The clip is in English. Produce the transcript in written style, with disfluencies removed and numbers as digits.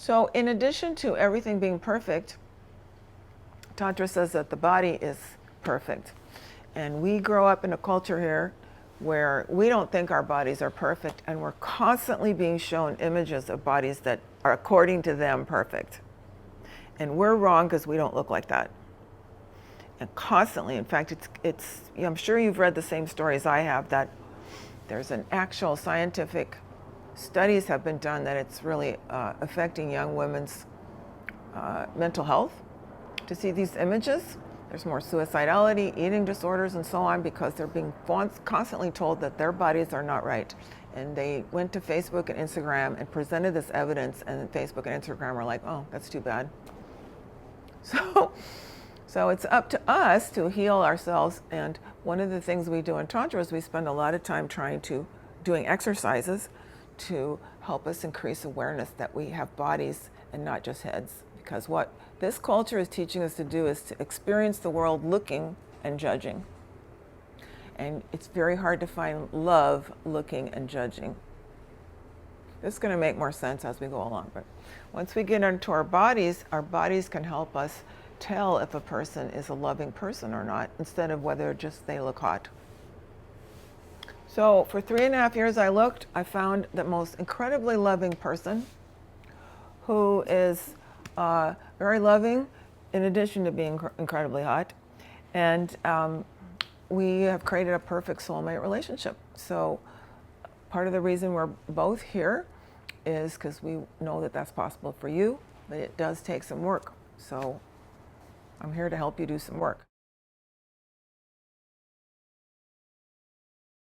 So in addition to everything being perfect, Tantra says that the body is perfect. And we grow up in a culture here where we don't think our bodies are perfect, and we're constantly being shown images of bodies that are, according to them, perfect. And we're wrong because we don't look like that. And constantly, in fact, I'm sure you've read the same stories I have, that there's an actual scientific studies have been done that it's really affecting young women's mental health to see these images. There's more suicidality, eating disorders, and so on, because they're being constantly told that their bodies are not right. And they went to Facebook and Instagram and presented this evidence, and Facebook and Instagram were like, oh, that's too bad. So it's up to us to heal ourselves. And one of the things we do in Tantra is we spend a lot of time doing exercises to help us increase awareness that we have bodies and not just heads. Because what this culture is teaching us to do is to experience the world looking and judging. And it's very hard to find love looking and judging. This is going to make more sense as we go along. But once we get into our bodies can help us tell if a person is a loving person or not, instead of whether just they look hot. So for 3.5 years I found the most incredibly loving person who is very loving, in addition to being incredibly hot. And we have created a perfect soulmate relationship. So part of the reason we're both here is because we know that that's possible for you, but it does take some work. So I'm here to help you do some work.